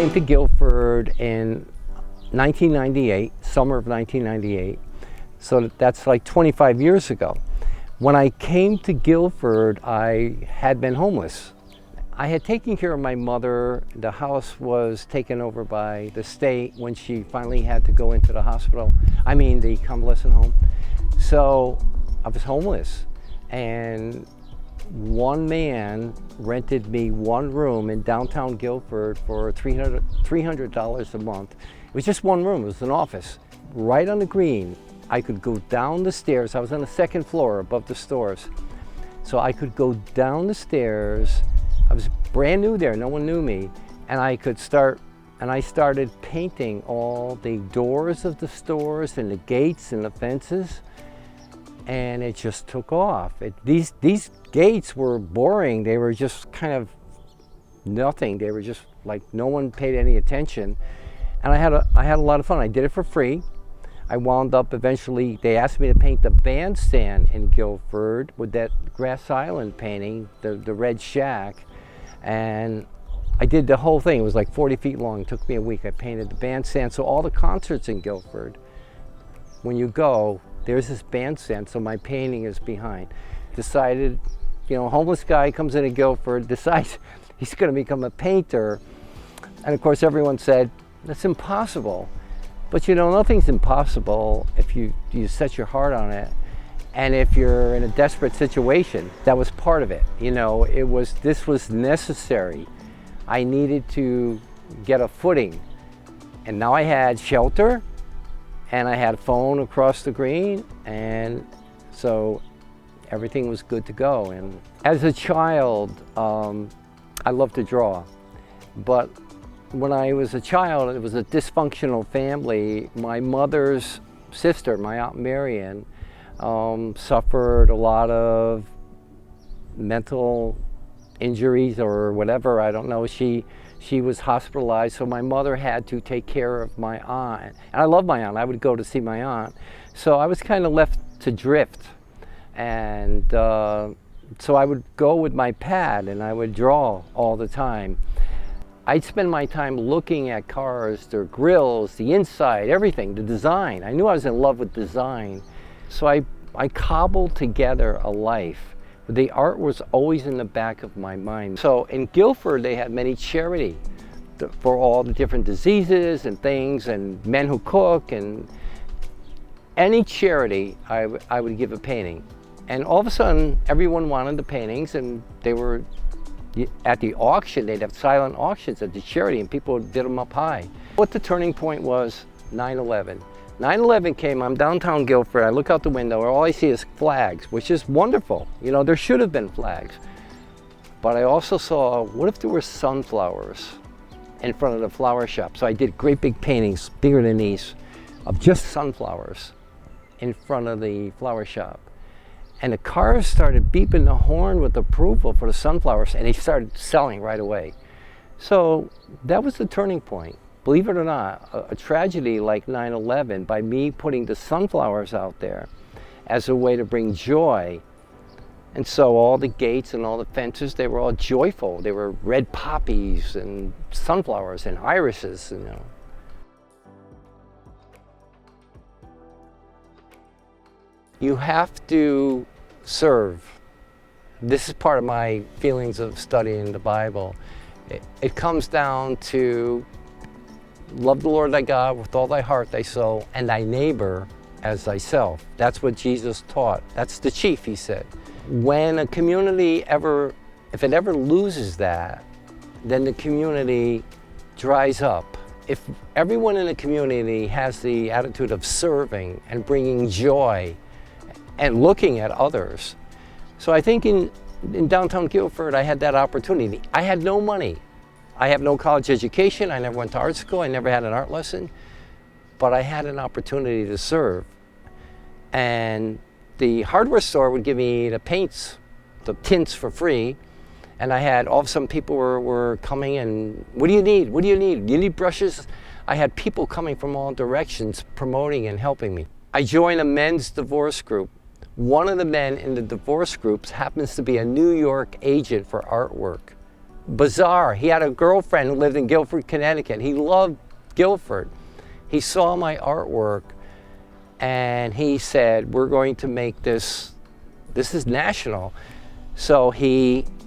came to Guilford in 1998, summer of 1998. So that's like 25 years ago. When I came to Guilford, I had been homeless. I had taken care of my mother. The house was taken over by the state when she finally had to go into the hospital. I mean, the convalescent home. So I was homeless. And one man rented me one room in downtown Guilford for $300 a month. It was just one room, it was an office. Right on the green, I could go down the stairs. I was on the second floor above the stores. So I could go down the stairs. I was brand new there, no one knew me. And I started painting all the doors of the stores and the gates and the fences. And it just took off. These gates were boring. They were just kind of nothing. They were just like no one paid any attention. And I had a lot of fun. I did it for free. I wound up eventually, they asked me to paint the bandstand in Guilford with that Grass Island painting, the red shack. And I did the whole thing. It was like 40 feet long. It took me a week. I painted the bandstand. So all the concerts in Guilford, when you go, there's this bandstand, so my painting is behind. Decided, a homeless guy comes into Guilford, decides he's going to become a painter. And of course, everyone said, that's impossible. But nothing's impossible if you set your heart on it. And if you're in a desperate situation, that was part of it. This was necessary. I needed to get a footing. And now I had shelter, and I had a phone across the green, and so everything was good to go. And as a child, I loved to draw. But when I was a child, it was a dysfunctional family. My mother's sister, my Aunt Marion, suffered a lot of mental injuries or whatever, I don't know. She was hospitalized, so my mother had to take care of my aunt. And I love my aunt. I would go to see my aunt. So I was kind of left to drift. And so I would go with my pad and I would draw all the time. I'd spend my time looking at cars, their grills, the inside, everything, the design. I knew I was in love with design. So I cobbled together a life. The art was always in the back of my mind. So in Guilford, they had many charity for all the different diseases and things, and men who cook, and any charity, I would give a painting. And all of a sudden, everyone wanted the paintings, and they were at the auction. They'd have silent auctions at the charity, and people would bid them up high. What the turning point was, 9/11. 9/11 came, I'm downtown Guilford, I look out the window, and all I see is flags, which is wonderful. There should have been flags. But I also saw, what if there were sunflowers in front of the flower shop? So I did great big paintings, bigger than these, of just sunflowers in front of the flower shop. And the cars started beeping the horn with approval for the sunflowers, and they started selling right away. So that was the turning point. Believe it or not, a tragedy like 9/11, by me putting the sunflowers out there as a way to bring joy. And so all the gates and all the fences, they were all joyful. They were red poppies and sunflowers and irises, You have to serve. This is part of my feelings of studying the Bible. It comes down to love the Lord thy God with all thy heart, thy soul, and thy neighbor as thyself. That's what Jesus taught. That's the chief, he said. When a community if it ever loses that, then the community dries up. If everyone in the community has the attitude of serving and bringing joy and looking at others. So I think in downtown Guilford, I had that opportunity. I had no money. I have no college education. I never went to art school. I never had an art lesson. But I had an opportunity to serve. And the hardware store would give me the paints, the tints for free. And I had, all of a sudden people were coming and, what do you need? What do you need? Do you need brushes? I had people coming from all directions promoting and helping me. I joined a men's divorce group. One of the men in the divorce groups happens to be a New York agent for artwork. bizarre. He had a girlfriend who lived in Guilford, Connecticut. He loved Guilford. He saw my artwork and he said, we're going to make this is national. So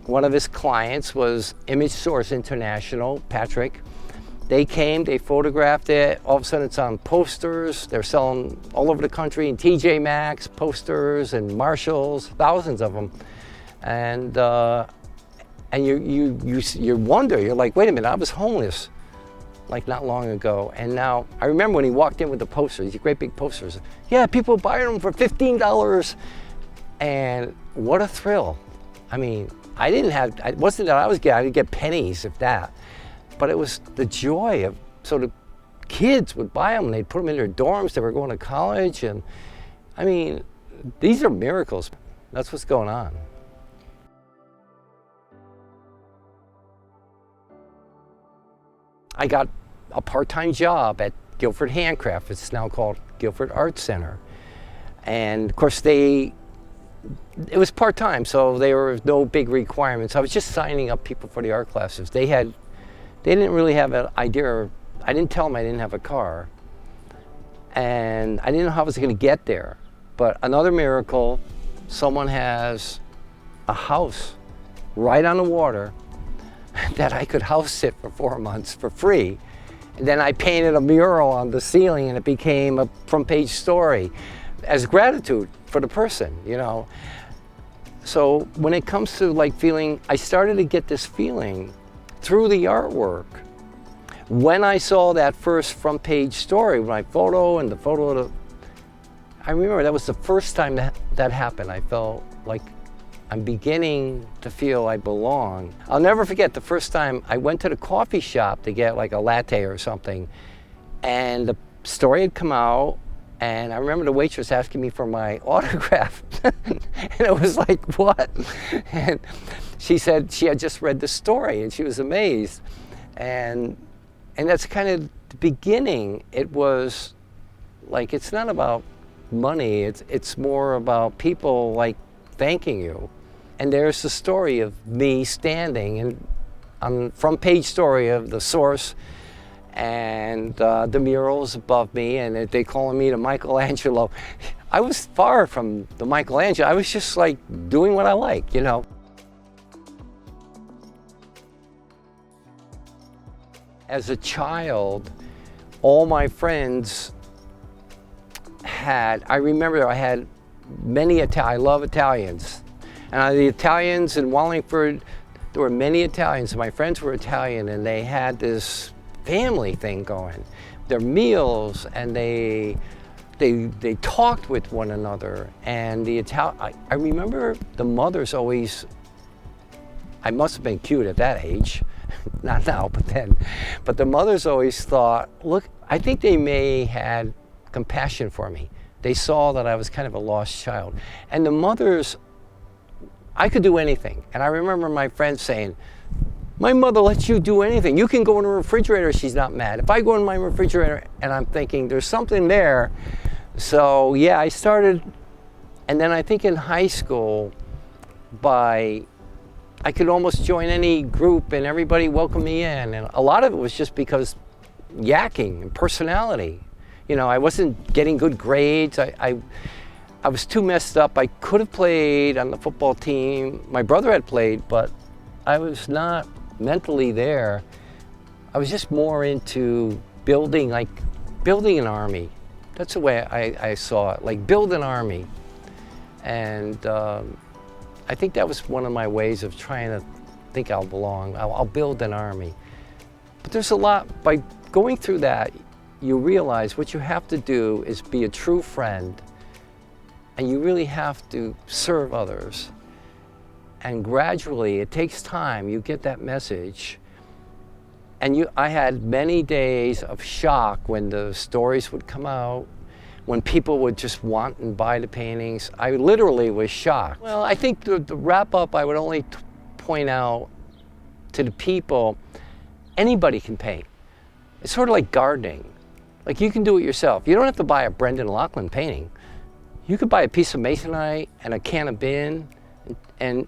one of his clients was Image Source International, Patrick. They came, they photographed it. All of a sudden it's on posters. They're selling all over the country in TJ Maxx, posters and Marshalls, thousands of them. And you wonder, you're like, wait a minute, I was homeless like not long ago. And now, I remember when he walked in with the posters, these great big posters. Yeah, people buying them for $15. And what a thrill. I mean, it wasn't that I didn't get pennies, if that. But it was the joy of, so the kids would buy them and they'd put them in their dorms. They were going to college. And I mean, these are miracles. That's what's going on. I got a part-time job at Guilford Handcraft. It's now called Guilford Art Center. And of course it was part-time, so there were no big requirements. I was just signing up people for the art classes. They didn't really have an idea. I didn't tell them I didn't have a car. And I didn't know how I was going to get there. But another miracle, someone has a house right on the water that I could house sit for 4 months for free. And then I painted a mural on the ceiling and it became a front page story as gratitude for the person, you know. So when it comes to like feeling, I started to get this feeling through the artwork. When I saw that first front page story, my photo and the photo of I remember that was the first time that happened. I felt like I'm beginning to feel I belong. I'll never forget the first time I went to the coffee shop to get like a latte or something, and the story had come out, and I remember the waitress asking me for my autograph. And it was like, what? And she said she had just read the story and she was amazed. And that's kind of the beginning. It was like, it's not about money, it's more about people like thanking you. And there's the story of me standing and on front page story of the Source and the murals above me, and they calling me the Michelangelo. I was far from the Michelangelo. I was just like doing what I like, you know. As a child, all my friends I remember I had many I love Italians. And the Italians in Wallingford, there were many Italians. My friends were Italian, and they had this family thing going. Their meals, and they talked with one another. And I remember the mothers always, I must have been cute at that age, not now, but then. But the mothers always thought, look, I think they may had compassion for me. They saw that I was kind of a lost child. And the mothers, I could do anything. And I remember my friends saying, my mother lets you do anything. You can go in the refrigerator, she's not mad. If I go in my refrigerator, and I'm thinking there's something there. So yeah, I started, and then I think in high school, I could almost join any group and everybody welcomed me in. And a lot of it was just because yakking and personality. You know, I wasn't getting good grades. I was too messed up. I could have played on the football team. My brother had played, but I was not mentally there. I was just more into building an army. That's the way I saw it, like build an army. And I think that was one of my ways of trying to think I'll belong. I'll build an army. But there's a lot, by going through that, you realize what you have to do is be a true friend, and you really have to serve others. And gradually, it takes time, you get that message. And I had many days of shock when the stories would come out, when people would just want and buy the paintings. I literally was shocked. Well, I think the wrap up, I would only point out to the people, anybody can paint. It's sort of like gardening. Like, you can do it yourself. You don't have to buy a Brendan Loughlin painting. You could buy a piece of masonite and a can of bin, and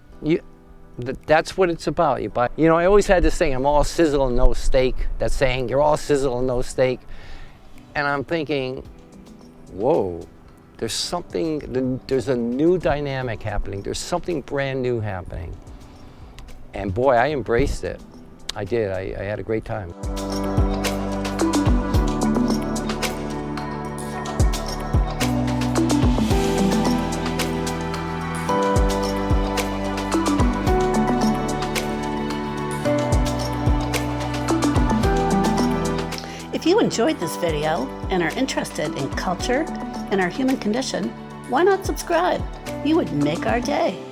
That's what it's about. You know, I always had this saying, I'm all sizzle and no steak. That saying, you're all sizzle and no steak. And I'm thinking, whoa, there's a new dynamic happening. There's something brand new happening. And boy, I embraced it. I did. I had a great time. If you enjoyed this video and are interested in culture and our human condition, why not subscribe? You would make our day.